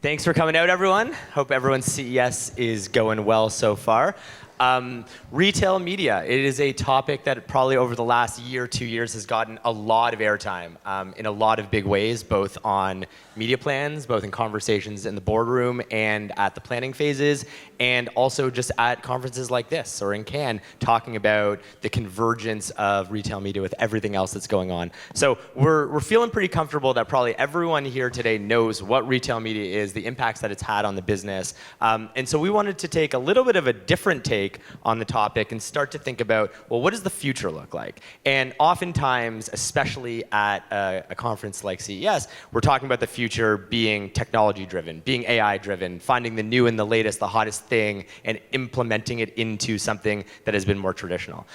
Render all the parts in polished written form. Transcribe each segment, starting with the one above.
Thanks for coming out, everyone. Hope everyone's CES is going well so far. Retail media, it is a topic that probably over the last year, 2 years has gotten a lot of airtime in a lot of big ways, both on media plans, both in conversations in the boardroom and at the planning phases, and also just at conferences like this or in Cannes, talking about the convergence of retail media with everything else that's going on. So we're feeling pretty comfortable that probably everyone here today knows what retail media is, the impacts that it's had on the business. And so we wanted to take a little bit of a different take on the topic and start to think about, well, what does the future look like? And oftentimes, especially at a conference like CES, we're talking about the future being technology-driven, being AI-driven, finding the new and the latest, the hottest thing, and implementing it into something that has been more traditional.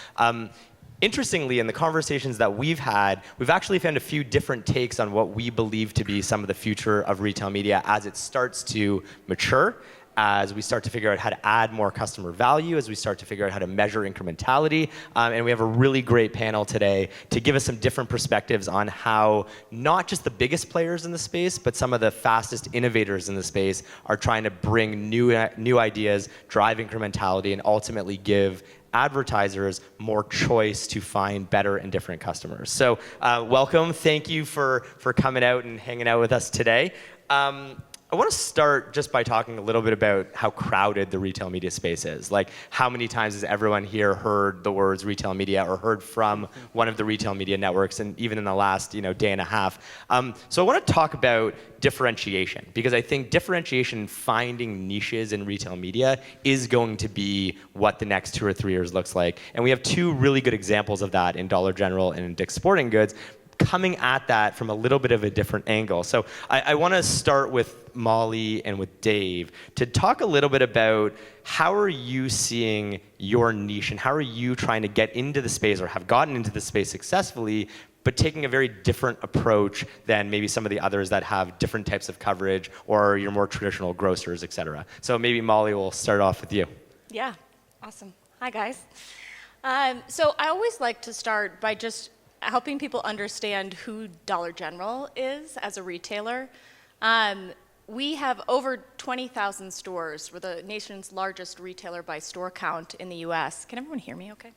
Interestingly, in the conversations that we've had, we've actually found a few different takes on what we believe to be some of the future of retail media as it starts to mature, as we start to figure out how to add more customer value, as we start to figure out how to measure incrementality. And we have a really great panel today to give us some different perspectives on how not just the biggest players in the space, but some of the fastest innovators in the space are trying to bring new ideas, drive incrementality, and ultimately give advertisers more choice to find better and different customers. So welcome. Thank you for coming out and hanging out with us today. I want to start just by talking a little bit about how crowded the retail media space is. Like, how many times has everyone here heard the words retail media or heard from one of the retail media networks, and even in the last day and a half? So I want to talk about differentiation, because I think differentiation, finding niches in retail media, is going to be what the next 2 or 3 years looks like. And we have two really good examples of that in Dollar General and in Dick's Sporting Goods, coming at that from a little bit of a different angle. So I want to start with Molly and with Dave to talk a little bit about how are you seeing your niche and how are you trying to get into the space or have gotten into the space successfully, but taking a very different approach than maybe some of the others that have different types of coverage or your more traditional grocers, et cetera. So maybe Molly, will start off with you. Yeah, awesome. Hi, guys. So I always like to start by just helping people understand who Dollar General is as a retailer. We have over 20,000 stores. We're the nation's largest retailer by store count in the US. Can everyone hear me okay?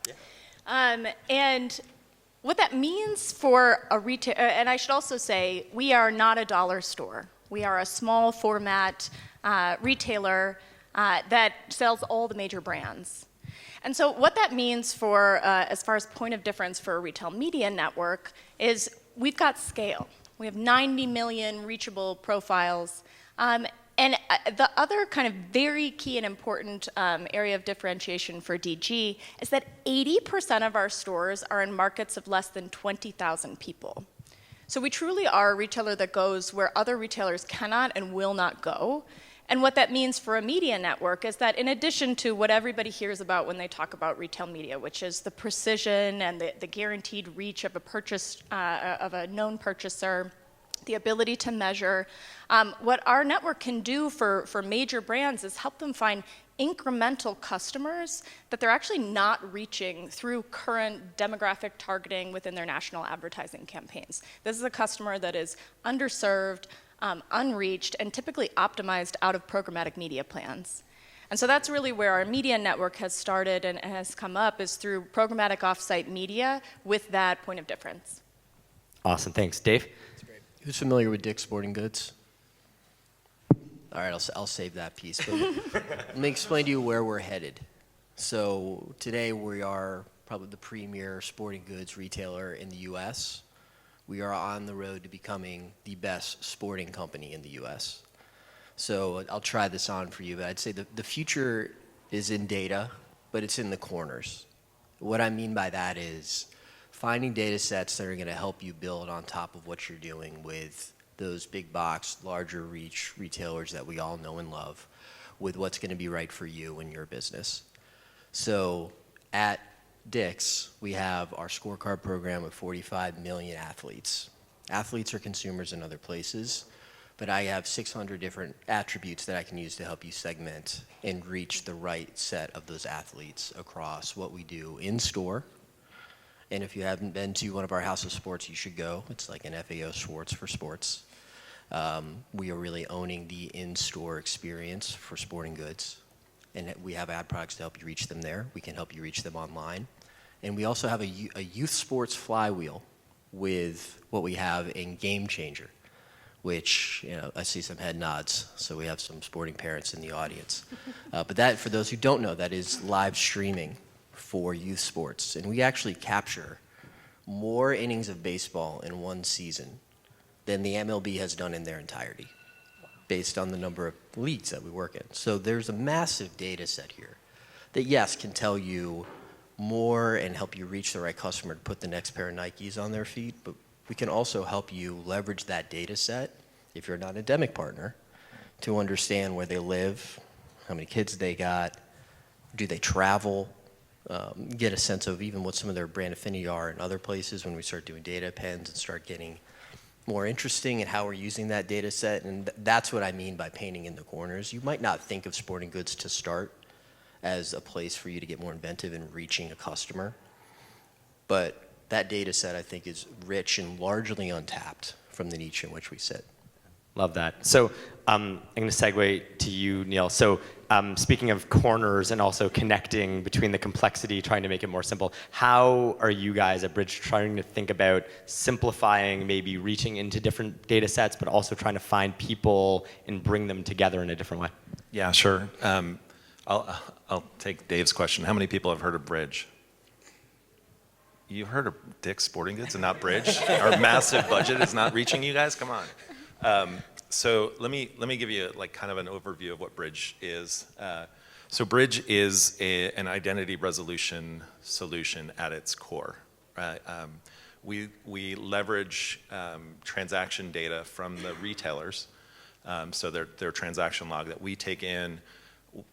Yeah. And what that means for a retail, and I should also say, we are not a dollar store. We are a small format retailer that sells all the major brands. And so what that means for, as far as point of difference for a retail media network, is we've got scale. We have 90 million reachable profiles. And the other kind of very key and important area of differentiation for DG is that 80% of our stores are in markets of less than 20,000 people. So we truly are a retailer that goes where other retailers cannot and will not go. And what that means for a media network is that in addition to what everybody hears about when they talk about retail media, which is the precision and the guaranteed reach of a purchase, of a known purchaser, the ability to measure, what our network can do for major brands is help them find incremental customers that they're actually not reaching through current demographic targeting within their national advertising campaigns. This is a customer that is underserved, unreached, and typically optimized out of programmatic media plans. And so that's really where our media network has started and has come up, is through programmatic offsite media with that point of difference. Awesome, thanks. Dave? That's great. Who's familiar with Dick's Sporting Goods? All right, I'll save that piece. But let me explain to you where we're headed. So today we are probably the premier sporting goods retailer in the US. We are on the road to becoming the best sporting company in the US. So I'll try this on for you, but I'd say the future is in data, but it's in the corners. What I mean by that is finding data sets that are going to help you build on top of what you're doing with those big box, larger reach retailers that we all know and love, with what's going to be right for you and your business. So at Dick's, we have our scorecard program with 45 million athletes. Athletes are consumers in other places, but I have 600 different attributes that I can use to help you segment and reach the right set of those athletes across what we do in store. And if you haven't been to one of our House of Sports, you should go. It's like an FAO Schwartz for sports. We are really owning the in-store experience for sporting goods. And we have ad products to help you reach them there. We can help you reach them online. And we also have a youth sports flywheel with what we have in Game Changer, which, I see some head nods, so we have some sporting parents in the audience. But that, for those who don't know, that is live streaming for youth sports. And we actually capture more innings of baseball in one season than the MLB has done in their entirety, based on the number of leagues that we work in. So there's a massive data set here that, yes, can tell you more and help you reach the right customer to put the next pair of Nikes on their feet, but we can also help you leverage that data set, if you're not an endemic partner, to understand where they live, how many kids they got, do they travel, get a sense of even what some of their brand affinity are in other places when we start doing data appends and start getting more interesting in how we're using that data set. And that's what I mean by painting in the corners. You might not think of sporting goods to start as a place for you to get more inventive in reaching a customer, but that data set, I think, is rich and largely untapped from the niche in which we sit. Love that. So I'm going to segue to you, Neil. So speaking of corners and also connecting between the complexity, trying to make it more simple, how are you guys at Bridg trying to think about simplifying, maybe reaching into different data sets, but also trying to find people and bring them together in a different way? Yeah, sure. I'll take Dave's question. How many people have heard of Bridg? You've heard of Dick's Sporting Goods and not Bridg? Our massive budget is not reaching you guys? Come on. So let me give you kind of an overview of what Bridg is. So Bridg is an identity resolution solution at its core. Right? We leverage transaction data from the retailers. So their transaction log that we take in.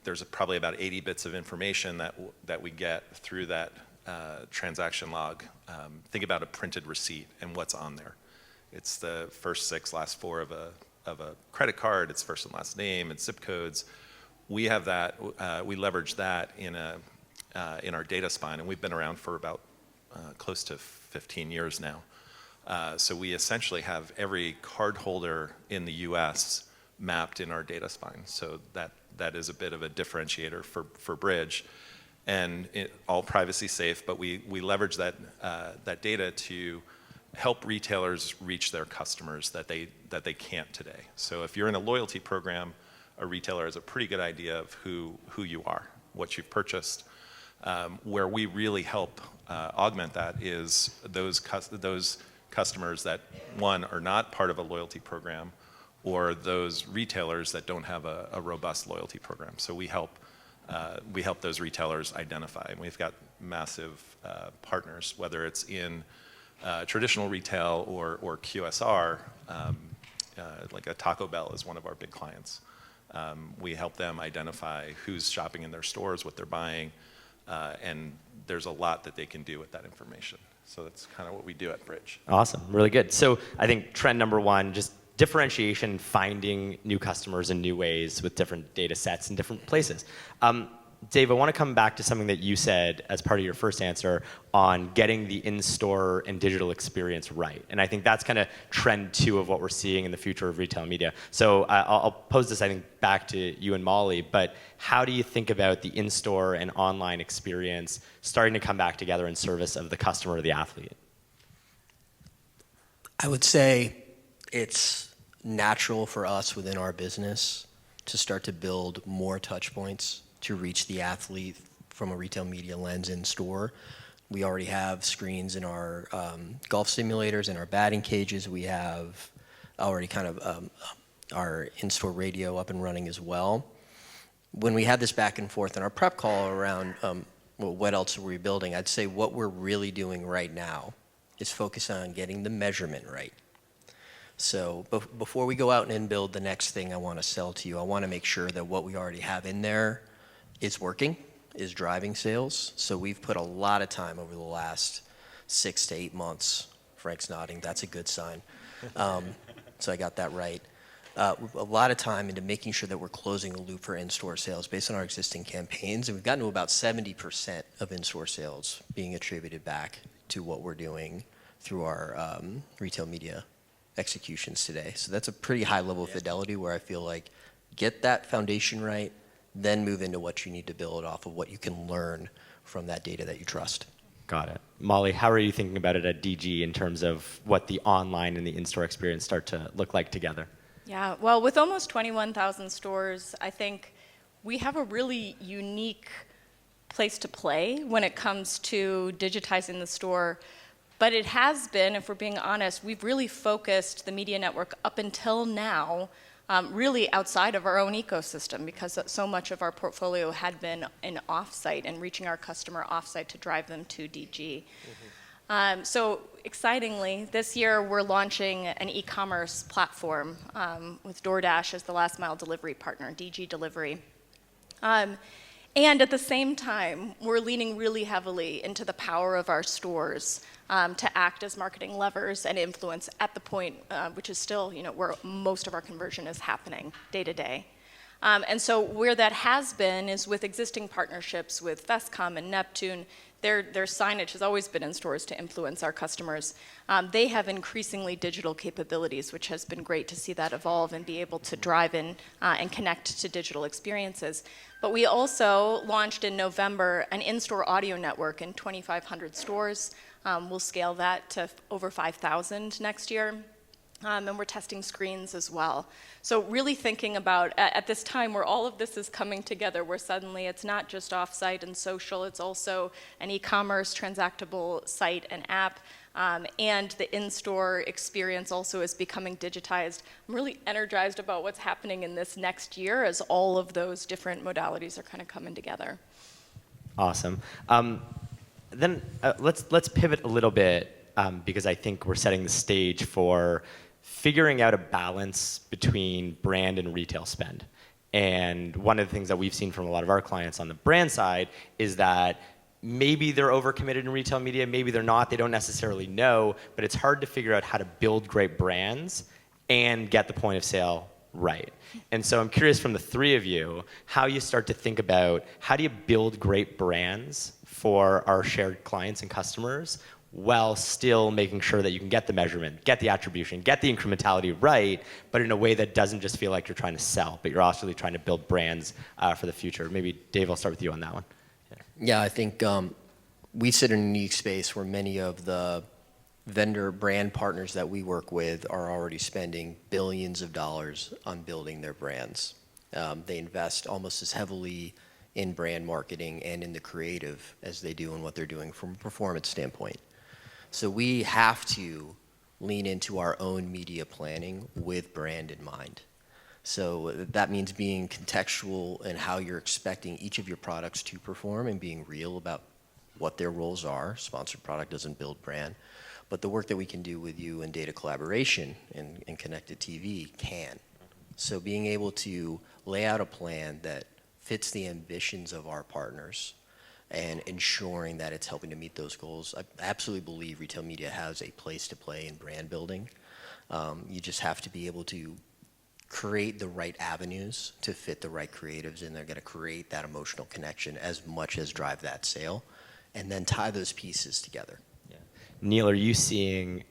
There's probably about 80 bits of information that we get through that transaction log. Think about a printed receipt and what's on there. It's the first 6, last 4 of a credit card. It's first and last name. It's zip codes. We have that. We leverage that in our data spine, and we've been around for about close to 15 years now. So we essentially have every card holder in the U.S. mapped in our data spine. So that is a bit of a differentiator for Bridg, and all privacy safe. But we leverage that data to help retailers reach their customers that they can't today. So if you're in a loyalty program, a retailer has a pretty good idea of who you are, what you've purchased. Where we really help augment that is those customers that, one, are not part of a loyalty program, or those retailers that don't have a robust loyalty program. So we help those retailers identify, and we've got massive partners, whether it's in traditional retail or QSR, like a Taco Bell is one of our big clients. We help them identify who's shopping in their stores, what they're buying, and there's a lot that they can do with that information. So that's kind of what we do at Bridg. Awesome, really good. So I think trend number one, just differentiation, finding new customers in new ways with different data sets in different places. Dave, I want to come back to something that you said as part of your first answer on getting the in-store and digital experience right. And I think that's kind of trend 2 of what we're seeing in the future of retail media. So I'll pose this, I think, back to you and Molly, but how do you think about the in-store and online experience starting to come back together in service of the customer or the athlete? I would say it's natural for us within our business to start to build more touch points to reach the athlete from a retail media lens in store. We already have screens in our golf simulators, in our batting cages. We have already kind of our in-store radio up and running as well. When we had this back and forth in our prep call around what else are we building, I'd say what we're really doing right now is focus on getting the measurement right. So before we go out and build the next thing I want to sell to you, I want to make sure that what we already have in there is working, is driving sales. So we've put a lot of time over the last 6 to 8 months. Frank's nodding, that's a good sign. So I got that right. A lot of time into making sure that we're closing the loop for in-store sales based on our existing campaigns. And we've gotten to about 70% of in-store sales being attributed back to what we're doing through our retail media executions today. So that's a pretty high level of fidelity where I feel like get that foundation right, then move into what you need to build off of what you can learn from that data that you trust. Got it. Molly, how are you thinking about it at DG in terms of what the online and the in-store experience start to look like together? Yeah, well, with almost 21,000 stores, I think we have a really unique place to play when it comes to digitizing the store. But it has been, if we're being honest, we've really focused the media network up until now really outside of our own ecosystem, because so much of our portfolio had been in offsite and reaching our customer offsite to drive them to DG. So excitingly, this year we're launching an e-commerce platform with DoorDash as the last mile delivery partner, DG Delivery. And at the same time, we're leaning really heavily into the power of our stores to act as marketing levers and influence at the point, which is still, where most of our conversion is happening day to day. And so where that has been is with existing partnerships with Vestcom and Neptune. Their signage has always been in stores to influence our customers. They have increasingly digital capabilities, which has been great to see that evolve and be able to drive in and connect to digital experiences. But we also launched in November an in-store audio network in 2,500 stores. We'll scale that to over 5,000 next year. And we're testing screens as well. So really thinking about, at this time where all of this is coming together, where suddenly it's not just offsite and social, it's also an e-commerce transactable site and app, and the in-store experience also is becoming digitized. I'm really energized about what's happening in this next year as all of those different modalities are kind of coming together. Awesome. Then let's pivot a little bit because I think we're setting the stage for figuring out a balance between brand and retail spend. And one of the things that we've seen from a lot of our clients on the brand side is that maybe they're overcommitted in retail media, maybe they're not, they don't necessarily know, but it's hard to figure out how to build great brands and get the point of sale right. And so I'm curious from the three of you, how you start to think about how do you build great brands for our shared clients and customers while still making sure that you can get the measurement, get the attribution, get the incrementality right, but in a way that doesn't just feel like you're trying to sell, but you're also really trying to build brands for the future. Maybe Dave, I'll start with you on that one. Yeah, I think we sit in a unique space where many of the vendor brand partners that we work with are already spending billions of dollars on building their brands. They invest almost as heavily in brand marketing and in the creative as they do in what they're doing from a performance standpoint. So we have to lean into our own media planning with brand in mind. So that means being contextual in how you're expecting each of your products to perform and being real about what their roles are. Sponsored product doesn't build brand, but the work that we can do with you in data collaboration and connected TV can. So being able to lay out a plan that fits the ambitions of our partners and ensuring that it's helping to meet those goals. I absolutely believe retail media has a place to play in brand building. You just have to be able to create the right avenues to fit the right creatives, and they're going to create that emotional connection as much as drive that sale, and then tie those pieces together. Yeah. Neil, are you seeing,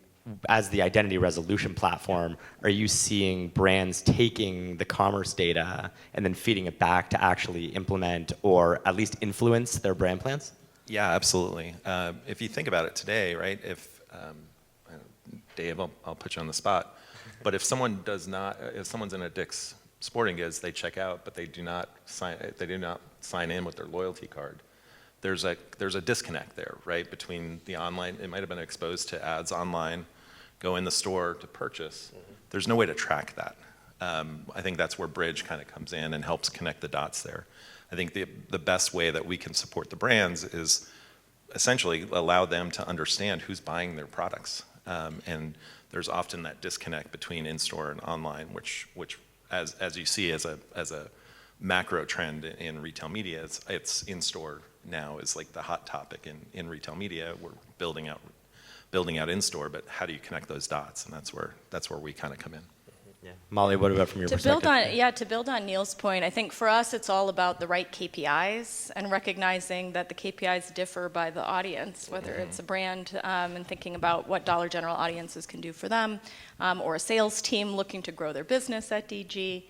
as the identity resolution platform, are you seeing brands taking the commerce data and then feeding it back to actually implement or at least influence their brand plans? Yeah, absolutely. If you think about it today, right? If Dave, I'll put you on the spot. But if someone's in a Dick's Sporting Goods, they check out, but they do not sign in with their loyalty card. There's a disconnect there, right? Between the online, it might have been exposed to ads online, go in the store to purchase. Mm-hmm. There's no way to track that. I think that's where Bridg kind of comes in and helps connect the dots there. I think the best way that we can support the brands is essentially allow them to understand who's buying their products. And there's often that disconnect between in-store and online, which as you see as a macro trend in retail media, it's in-store now is like the hot topic in retail media. We're building out in-store, but how do you connect those dots? And that's where we kind of come in. Yeah. Molly, what about from your To perspective? build on Neil's point, I think for us it's all about the right KPIs and recognizing that the KPIs differ by the audience, whether it's a brand and thinking about what Dollar General audiences can do for them, or a sales team looking to grow their business at DG.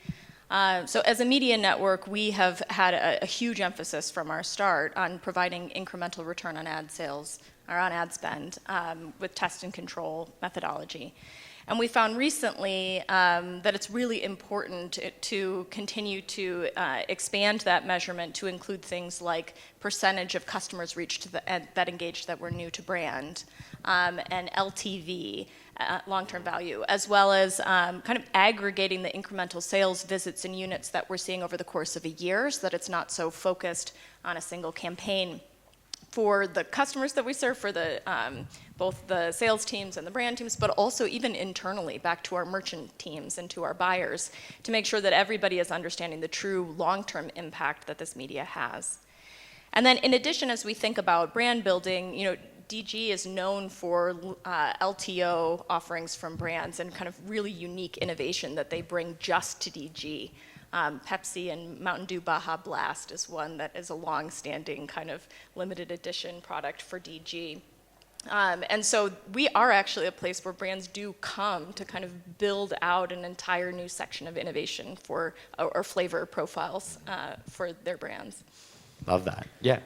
So as a media network, we have had a huge emphasis from our start on providing incremental return on ad sales or on ad spend with test and control methodology. And we found recently that it's really important to continue to expand that measurement to include things like percentage of customers reached that engaged that were new to brand, and LTV, long-term value, as well as kind of aggregating the incremental sales visits and units that we're seeing over the course of a year so that it's not so focused on a single campaign. For the customers that we serve, for the both the sales teams and the brand teams, but also even internally back to our merchant teams and to our buyers to make sure that everybody is understanding the true long-term impact that this media has. And then in addition, as we think about brand building, DG is known for LTO offerings from brands and kind of really unique innovation that they bring just to DG. Pepsi and Mountain Dew Baja Blast is one that is a long-standing kind of limited edition product for DG. And so we are actually a place where brands do come to kind of build out an entire new section of innovation for or flavor profiles for their brands. Love that. Yeah.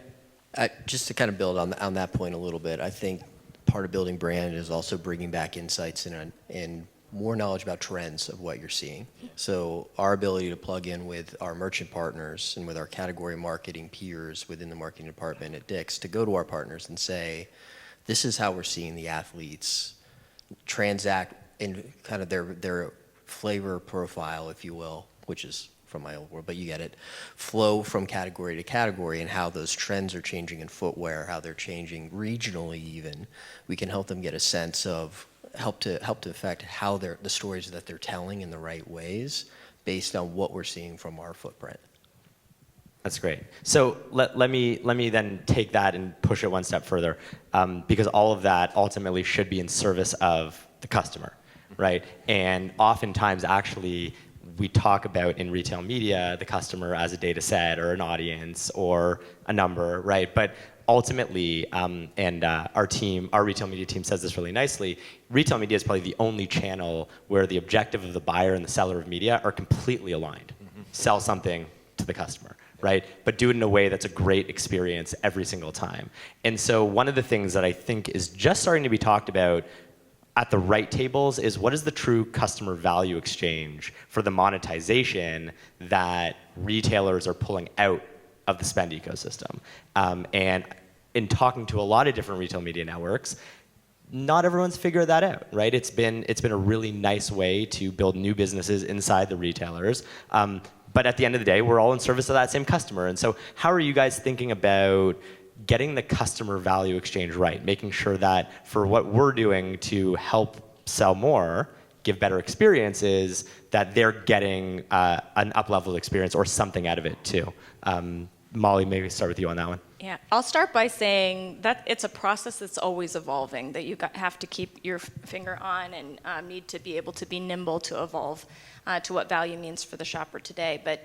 Just to kind of build on that point a little bit, I think part of building brand is also bringing back insights and more knowledge about trends of what you're seeing. So our ability to plug in with our merchant partners and with our category marketing peers within the marketing department at Dick's to go to our partners and say, this is how we're seeing the athletes transact in kind of their flavor profile, if you will, which is from my old world, but you get it, flow from category to category and how those trends are changing in footwear, how they're changing regionally even. We can help them get a sense of, help to affect how the stories that they're telling in the right ways based on what we're seeing from our footprint. That's great. So let me then take that and push it one step further, because all of that ultimately should be in service of the customer, right? And oftentimes, actually, we talk about in retail media the customer as a data set or an audience or a number, right? But ultimately, and our retail media team says this really nicely, retail media is probably the only channel where the objective of the buyer and the seller of media are completely aligned. Sell something to the customer, right? But do it in a way that's a great experience every single time. And so one of the things that I think is just starting to be talked about at the right tables is what is the true customer value exchange for the monetization that retailers are pulling out of the spend ecosystem. And in talking to a lot of different retail media networks, not everyone's figured that out, right? It's been a really nice way to build new businesses inside the retailers. But at the end of the day, we're all in service of that same customer. And so how are you guys thinking about getting the customer value exchange right, making sure that for what we're doing to help sell more, give better experiences, that they're getting an up-leveled experience or something out of it too? Molly, maybe start with you on that one. Yeah, I'll start by saying that it's a process that's always evolving, that you have to keep your finger on and need to be able to be nimble to evolve to what value means for the shopper today. But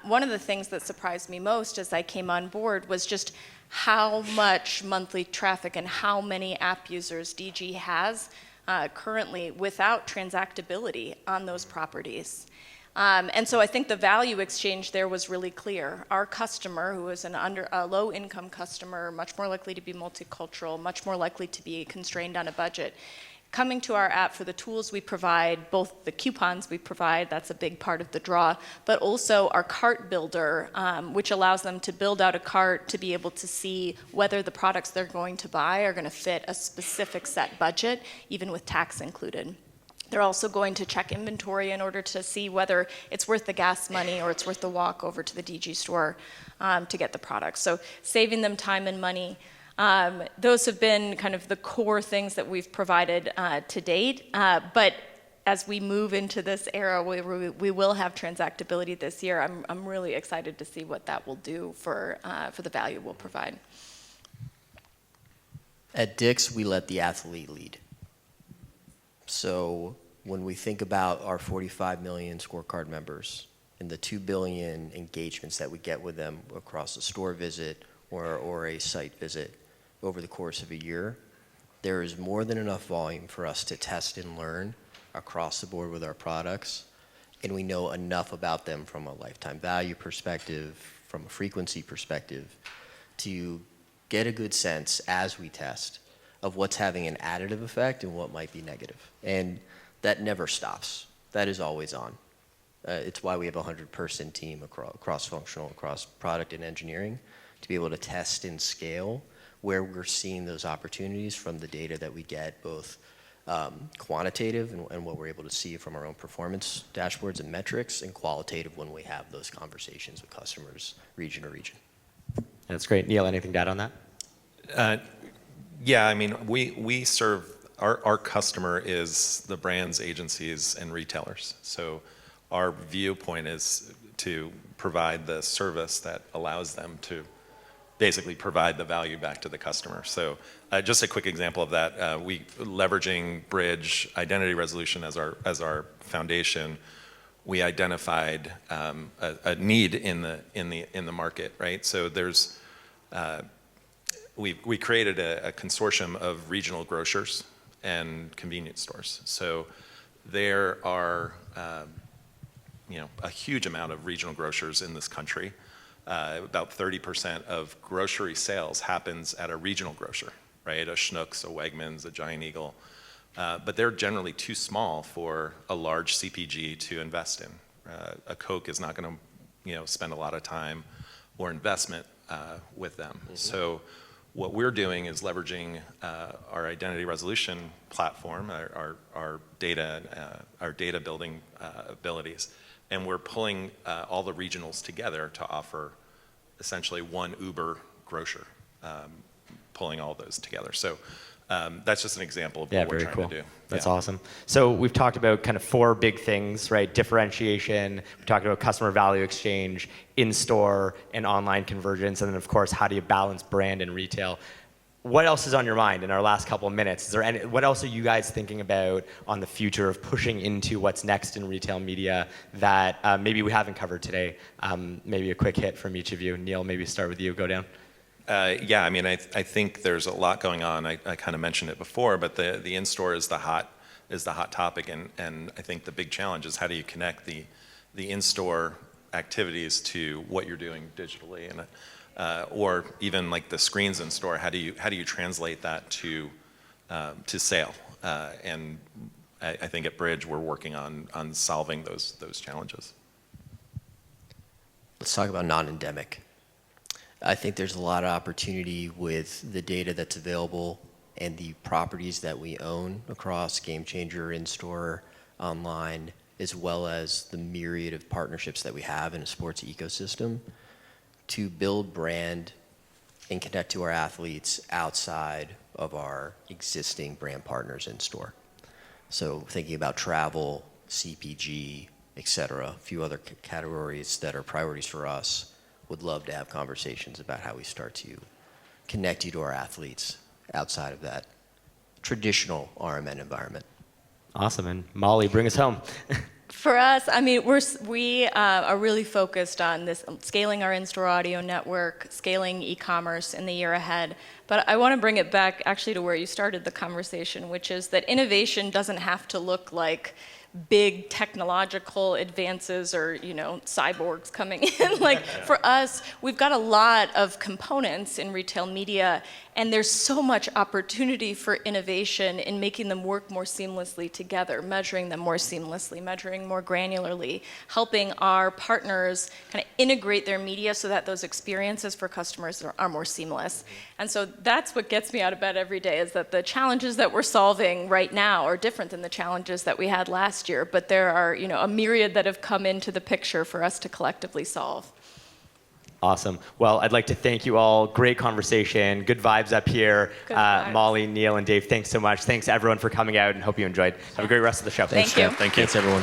one of the things that surprised me most as I came on board was just how much monthly traffic and how many app users DG has currently without transactability on those properties. And so I think the value exchange there was really clear. Our customer, who is a low-income customer, much more likely to be multicultural, much more likely to be constrained on a budget, coming to our app for the tools we provide, both the coupons we provide, that's a big part of the draw, but also our cart builder, which allows them to build out a cart to be able to see whether the products they're going to buy are going to fit a specific set budget, even with tax included. They're also going to check inventory in order to see whether it's worth the gas money or it's worth the walk over to the DG store to get the product. So saving them time and money. Those have been kind of the core things that we've provided to date. But as we move into this era, we will have transactability this year. I'm really excited to see what that will do for the value we'll provide. At Dick's, we let the athlete lead. So when we think about our 45 million scorecard members and the 2 billion engagements that we get with them across a store visit or a site visit over the course of a year, there is more than enough volume for us to test and learn across the board with our products. And we know enough about them from a lifetime value perspective, from a frequency perspective, to get a good sense as we test of what's having an additive effect and what might be negative. And that never stops. That is always on. It's why we have a 100-person team cross-functional, across product and engineering, to be able to test and scale where we're seeing those opportunities from the data that we get, both quantitative and what we're able to see from our own performance dashboards and metrics, and qualitative when we have those conversations with customers region to region. That's great. Neil, anything to add on that? Yeah, I mean, we serve, our customer is the brands, agencies, and retailers. So our viewpoint is to provide the service that allows them to basically provide the value back to the customer. So just a quick example of that, we leveraging Bridg identity resolution as our foundation. We identified a need in the market, right? So there's we created a consortium of regional grocers and convenience stores. So there are a huge amount of regional grocers in this country. About 30% of grocery sales happens at a regional grocer, right? A Schnucks, a Wegmans, a Giant Eagle. But they're generally too small for a large CPG to invest in. A Coke is not going to spend a lot of time or investment with them. Mm-hmm. So what we're doing is leveraging our identity resolution platform, our data building abilities, and we're pulling all the regionals together to offer essentially one Uber grocer, pulling all those together. So that's just an example of what we're trying to do. That's awesome. So we've talked about kind of 4 big things, right? Differentiation, we talked about customer value exchange, in-store and online convergence, and then of course, how do you balance brand and retail? What else is on your mind in our last couple of minutes? What else are you guys thinking about on the future of pushing into what's next in retail media that maybe we haven't covered today? Maybe a quick hit from each of you. Neil, maybe start with you, go down. Yeah, I mean, I think there's a lot going on. I kind of mentioned it before, but the in-store is the hot topic, and I think the big challenge is how do you connect the in-store activities to what you're doing digitally, and or even like the screens in store. How do you translate that to sale? And I think at Bridg we're working on solving those challenges. Let's talk about non-endemic. I think there's a lot of opportunity with the data that's available and the properties that we own across Game Changer, in-store, online, as well as the myriad of partnerships that we have in a sports ecosystem to build brand and connect to our athletes outside of our existing brand partners in store. So thinking about travel, CPG, et cetera, a few other categories that are priorities for us. Would love to have conversations about how we start to connect you to our athletes outside of that traditional RMN environment. Awesome, and Molly, bring us home. For us, I mean, we are really focused on this, scaling our in-store audio network, scaling e-commerce in the year ahead. But I want to bring it back actually to where you started the conversation, which is that innovation doesn't have to look like big technological advances or, cyborgs coming in. For us, we've got a lot of components in retail media, and there's so much opportunity for innovation in making them work more seamlessly together, measuring them more seamlessly, measuring more granularly, helping our partners kind of integrate their media so that those experiences for customers are more seamless. And so that's what gets me out of bed every day, is that the challenges that we're solving right now are different than the challenges that we had last year, but there are, a myriad that have come into the picture for us to collectively solve. Awesome. Well, I'd like to thank you all. Great conversation. Good vibes up here. Good vibes. Molly, Neil, and Dave, thanks so much. Thanks everyone for coming out, and hope you enjoyed. Have a great rest of the show. Thank you. Thank you. Thanks everyone.